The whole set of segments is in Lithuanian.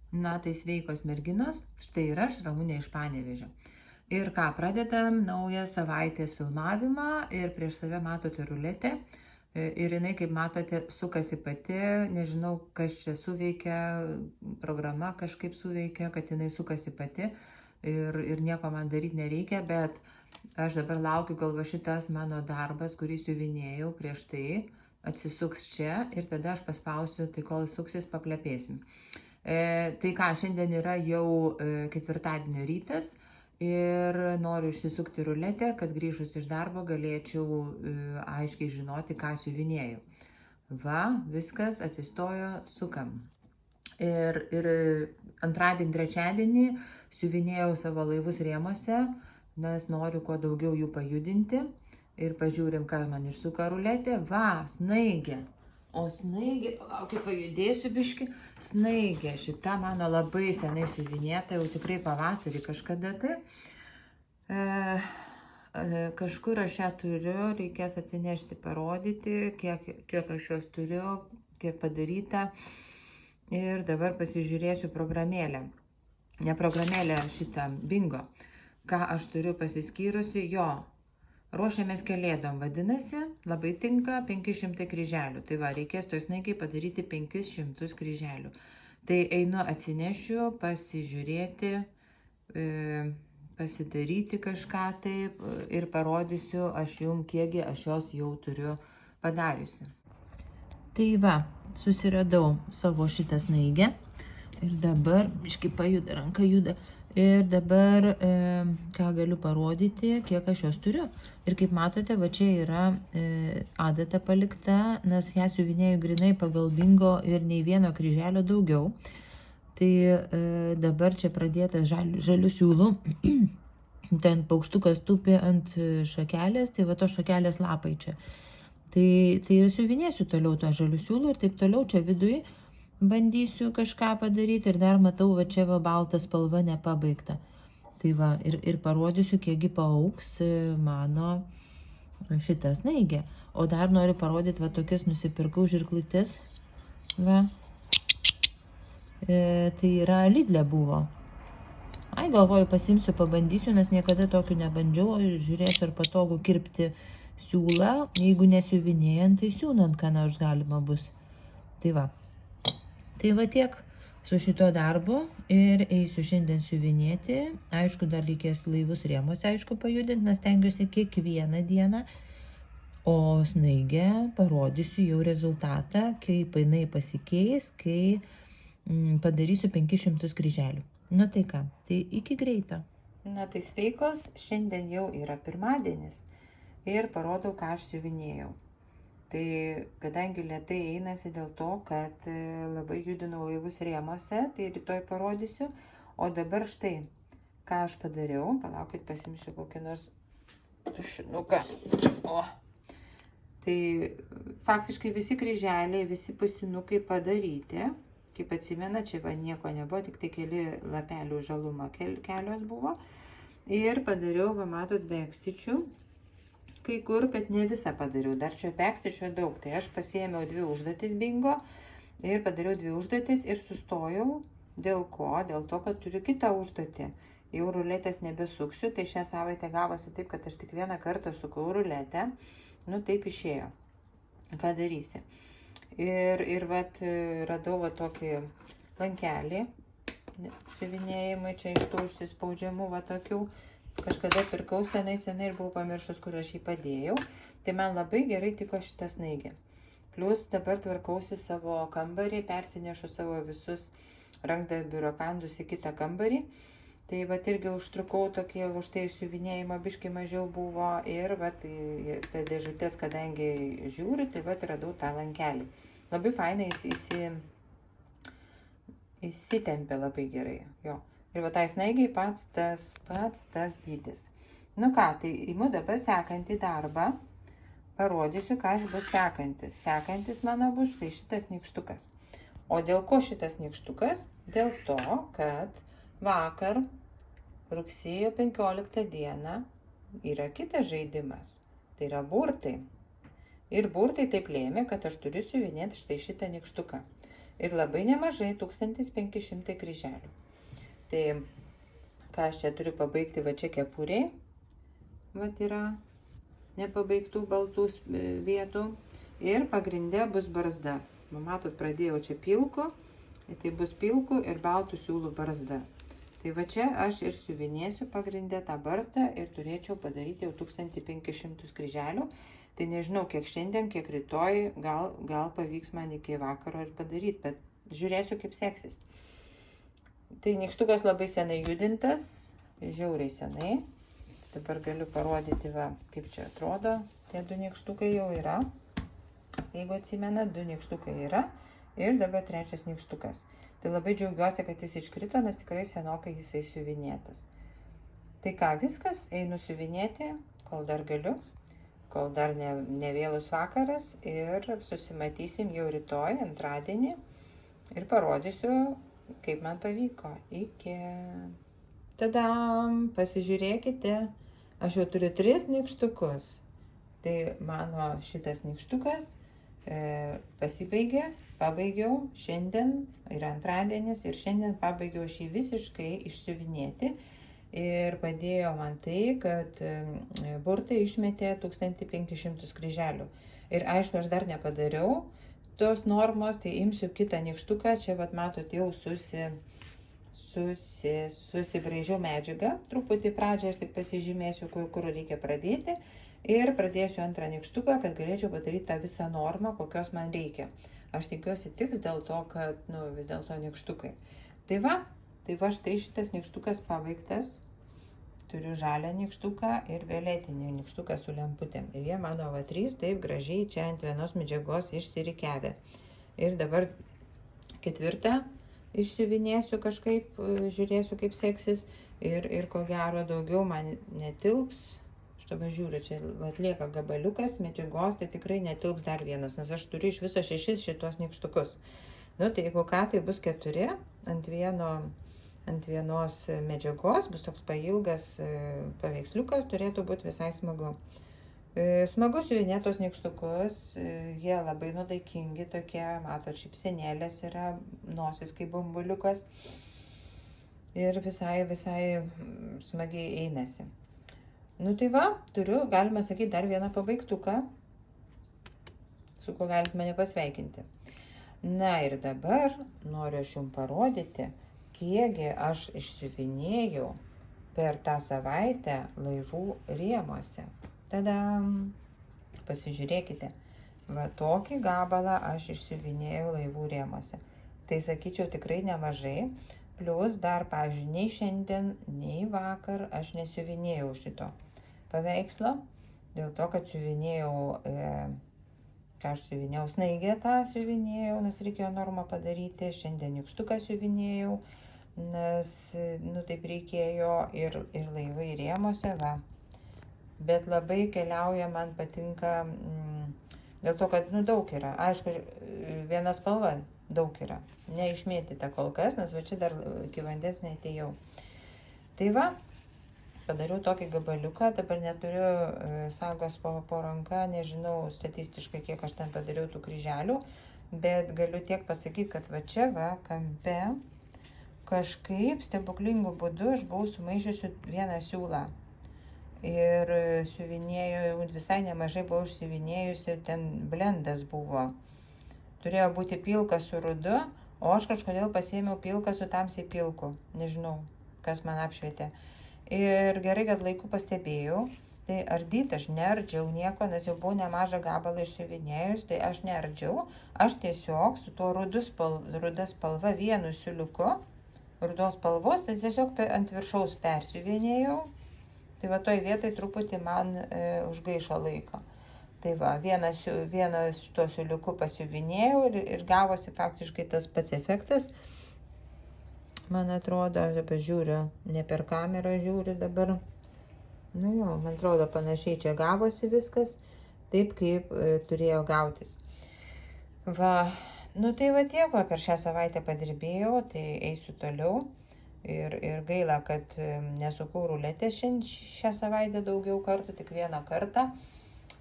Na, tai sveikos merginos, štai ir aš, Ramunė iš Panevėžio. Ir ką, pradedam naują savaitės filmavimą ir prieš save matote ruletę. Ir jinai, kaip matote, sukasi pati, nežinau, kas čia suveikia, programa kažkaip suveikia, kad jinai sukasi pati ir nieko man daryti nereikia, bet aš dabar laukiu, gal va šitas mano darbas, kurį siuvinėjau prieš tai, atsisuks čia ir tada aš paspausiu, tai kol suksis, paplepėsim. Tai ką, šiandien yra jau ketvirtadienio rytas ir noriu išsisukti ruletę, kad grįžus iš darbo galėčiau aiškiai žinoti, ką siuvinėjau. Va, viskas, atsistojo, sukam. Ir antradienį, trečiadienį siuvinėjau savo laivus rėmose, nes noriu kuo daugiau jų pajudinti. Ir pažiūrim, ką man išsuka ruletė. Va, snaigė. O snaigė, palaukit, pajudėsiu biški, snaigė, šita mano labai senai siuvinėta, jau tikrai pavasarį kažkada tai. Kažkur aš ją turiu, reikės atsinešti, parodyti, kiek aš jos turiu, kiek padaryta. Ir dabar pasižiūrėsiu programėlę. Ne programėlę, šitą bingo. Ką aš turiu pasiskyrusi, jo. Ruošiamės kalėdom, vadinasi, labai tinka 500 kryželių. Tai va, reikės toj snaigiai padaryti 500 kryželių. Tai einu atsinešiu, pasižiūrėti, pasidaryti kažką taip ir parodysiu aš jums, kiekgi aš jos jau turiu padariusi. Tai va, susiradau savo šitą snaigę ir dabar, biškai pajuda, ranka juda. Ir dabar, ką galiu parodyti, kiek aš jos turiu. Ir kaip matote, va čia yra adata palikta, nes ją siuvinėjau grinai pagal bingo ir nei vieno kryželio daugiau. Tai dabar čia pradėtas žalių siūlų. Ten paukštukas tupi ant šakelės, tai va to šakelės lapai čia. Tai ir siuvinėsiu toliau to žalių siūlų ir taip toliau čia viduje. Bandysiu kažką padaryti ir dar matau, va čia va balta spalva nepabaigta. Tai va, ir parodysiu, kiekgi paaugs mano šitą snaigę. O dar noriu parodyti, va tokias nusipirkau žirklutes. Va. Tai yra Lidle buvo. Ai, galvoju, pasimsiu, pabandysiu, nes niekada tokių nebandžiau ir žiūrėsiu, ar patogu kirpti siūlą. Jeigu nesiuvinėjant, tai siūnant, ką nors galima bus. Tai va. Tai va tiek su šito darbu ir eisiu šiandien siuvinėti. Aišku, dar reikės laivus rėmuose, aišku, pajudinti, nes stengiuosi kiekvieną dieną. O snaigę parodysiu jau rezultatą, kaip jinai pasikeis, kai padarysiu 500 kryželių. Nu tai ką, tai iki greito. Na tai sveikos, šiandien jau yra pirmadienis ir parodau, ką aš siuvinėjau. Tai kadangi lėtai einasi dėl to, kad labai judinau laivus rėmuose, tai rytoj parodysiu. O dabar štai, ką aš padariau. Palaukit, pasimsiu kokį nors tušinuką. O. Tai faktiškai visi kryželiai, visi pusinukai padaryti. Kaip atsimena, čia va nieko nebuvo, tik tai keli lapelių žalumo kelios buvo. Ir padariau, va matot, bekstičių. Kai kur, bet ne visą padariau, dar čia bekstičio daug, tai aš pasiėmiau 2 užduotis bingo ir padariau 2 užduotis ir sustojau. Dėl ko? Dėl to, kad turiu kitą užduotį. Jau ruletės nebesuksiu, tai šią savaitę gavosi taip, kad aš tik vieną kartą sukau ruletę, nu taip išėjo. Ką darysi? Ir vat radau va tokį lankelį, siuvinėjimui, čia iš tų užsispaudžiamų va tokių. Kažkada pirkau senai ir buvau pamiršus, kur aš jį padėjau. Tai man labai gerai tiko šitą snaigę. Plius dabar tvarkausi savo kambarį, persinešu savo visus rankdarbių rakandus į kitą kambarį. Tai vat irgi užtrukau tokie, už tai siuvinėjimo biškai mažiau buvo. Ir vat apie dėžutės, kadangi žiūriu, tai vat radau tą lankelį. Labai fainai įsitempė labai gerai. Jo. Ir va tai snaigiai pats tas dydis. Nu ką, tai imu dabar sekantį darbą. Parodysiu, kas bus sekantis. Sekantis mano bus štai šitas nykštukas. O dėl ko šitas nykštukas? Dėl to, kad vakar, rugsėjo 15 dieną, yra kitas žaidimas. Tai yra burtai. Ir burtai taip lėmė, kad aš turiu siuvinėti štai šitą nykštuką. ir labai nemažai, 1500 kryželių. Tai ką aš čia turiu pabaigti, va čia kepuriai, va yra nepabaigtų baltų vietų ir pagrinde bus barzda. Matot, pradėjau čia pilku, tai bus pilku ir baltų siūlų barzda. Tai va čia aš ir siuvinėsiu pagrinde tą barzdą ir turėčiau padaryti jau 1500 kryželių. Tai nežinau, kiek šiandien, kiek rytoj, gal pavyks man iki vakaro ir padaryti, bet žiūrėsiu, kaip seksis. Tai nykštukas labai senai judintas, žiauriai senai. Dabar galiu parodyti, va, kaip čia atrodo. Tie 2 nykštukai jau yra. Jeigu atsimena, 2 nykštukai yra ir dabar 3 nykštukas. Tai labai džiaugiuosi, kad jis iškrito, nes tikrai senokai jisai siuvinėtas. Tai ką, viskas, einu siuvinėti, kol dar galiu. Kol dar ne vėlus vakaras ir susimatysim jau rytoj, antradienį ir parodysiu, kaip man pavyko. Iki. Tadam, pasižiūrėkite, aš jau turiu 3 nykštukus. Tai mano šitas nykštukas pabaigiau šiandien, yra antradienis ir šiandien pabaigiau šį visiškai išsiuvinėti. Ir padėjo man tai, kad burtai išmetė 1500 kryželių. Ir aišku, aš dar nepadariau tos normos, tai imsiu kitą nykštuką. Čia, vat, matot, jau susibraižiau medžiagą. Truputį pradžią aš tik pasižymėsiu, kur reikia pradėti. Ir pradėsiu antrą nykštuką, kad galėčiau padaryti tą visą normą, kokios man reikia. Aš tikiuosi tiks dėl to, kad, vis dėlto nykštukai. Tai va štai šitas nykštukas pabaigtas, turiu žalią nykštuką ir violetinį nykštuką su lemputėm. Ir jie mano va 3 taip gražiai čia ant vienos medžiagos išsirikiavę. Ir dabar 4 išsiuvinėsiu kažkaip, žiūrėsiu kaip seksis ir ko gero daugiau man netilps. Aš dabar žiūriu, čia atlieka gabaliukas medžiagos, tai tikrai netilps dar vienas, nes aš turiu iš viso 6 šitos nykštukus. Tai jeigu ką, tai bus 4 ant vienos medžiagos, bus toks pailgas paveiksliukas, turėtų būti visai smagu. Smagu siuvinėtos nykštukus, jie labai nuotaikingi tokie, matot, šypsenėlės yra, nosis kaip bumbuliukas ir visai smagiai einasi. Tai va, turiu, galima sakyti, dar vieną pabaigtuką, su kuo galite mane pasveikinti. Na ir dabar noriu aš jums parodyti, kiekgi aš išsiuvinėjau per tą savaitę laivų rėmuose. Tadam! Pasižiūrėkite, va tokį gabalą aš išsiuvinėjau laivų rėmuose. Tai sakyčiau tikrai nemažai, plus dar, pavyzdžiui, nei šiandien, nei vakar aš nesiuvinėjau šito paveikslo, dėl to, kad siuvinėjau ką aš siuvinėjau, snaigę tą siuvinėjau, nes reikėjo normą padaryti, šiandien nykštuką siuvinėjau, nes, taip reikėjo ir laivai rėmuose, va. Bet labai keliauja, man patinka, dėl to, kad, daug yra. Aišku, viena spalva daug yra, neišmėtyta kol kas, nes va čia dar iki vandens neatėjau. Tai va, padariau tokį gabaliuką, dabar neturiu sagos po ranka, nežinau statistiškai, kiek aš ten padariau tų kryželių, bet galiu tiek pasakyti, kad va čia va, kampe, kažkaip stebuklingų būdų aš buvau sumaišiusi vieną siūlą. Ir siuvinėjau, visai nemažai buvau užsiuvinėjusi, ten blendas buvo. Turėjo būti pilkas su rudu, o aš kažkodėl pasiėmiau pilką su tamsiai pilku. Nežinau, kas man apšvietė. Ir gerai, kad laiku pastebėjau, tai ardyti aš neardžiau nieko, nes jau buvau nemažą gabalą išsiuvinėjus, tai aš neardžiau. Aš tiesiog su tuo ruda spalva vienu siūliuku, rudos spalvos, tai tiesiog ant viršaus persiuvinėjau. Tai va toj vietoj truputį man užgaišo laiko. Tai va, vieną šito siūliuku pasiuvinėjau ir gavosi faktiškai tas pats efektas. Man atrodo, dabar žiūriu, ne per kamerą žiūriu dabar. Man atrodo, panašiai čia gavosi viskas, taip kaip turėjo gautis. Va, tai va tiek, per šią savaitę padirbėjau, tai eisiu toliau. Ir gaila, kad nesukau ruletės šią savaitę daugiau kartų, tik vieną kartą.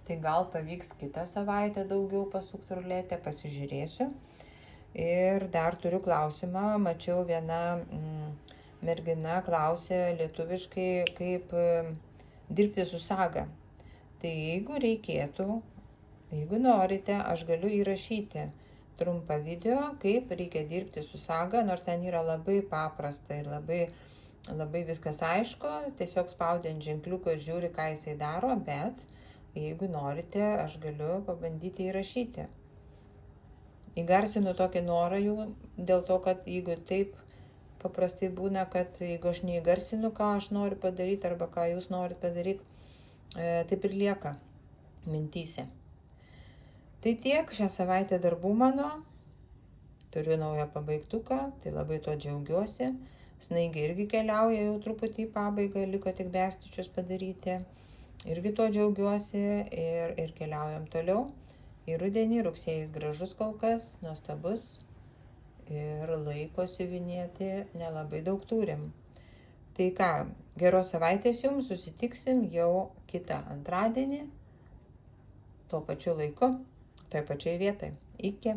Tai gal pavyks kitą savaitę daugiau pasukti ruletę, pasižiūrėsiu. Ir dar turiu klausimą, mačiau viena mergina klausė lietuviškai, kaip dirbti su saga. Tai jeigu reikėtų, jeigu norite, aš galiu įrašyti trumpą video, kaip reikia dirbti su saga, nors ten yra labai paprasta ir labai viskas aišku, tiesiog spaudžiant ženkliuką ir žiūri, ką jisai daro, bet jeigu norite, aš galiu pabandyti įrašyti. Įgarsinu tokį norą jų, dėl to, kad jeigu taip paprastai būna, kad jeigu aš neįgarsinu, ką aš noriu padaryti arba ką jūs norit padaryti, taip ir lieka mintyse. Tai tiek, šią savaitę darbų mano, turiu naują pabaigtuką, tai labai tuo džiaugiuosi. Snaigė irgi keliauja jau truputį į pabaigą, liko tik begstičius padaryti. Irgi tuo džiaugiuosi ir keliaujam toliau. Į rudenį, rugsėjais gražus kol kas, nuostabus. Ir laiko siuvinėti nelabai daug turim. Tai ką, geros savaitės jums, susitiksim jau kitą antradienį, tuo pačiu laiku, toj pačioj vietoj. Iki.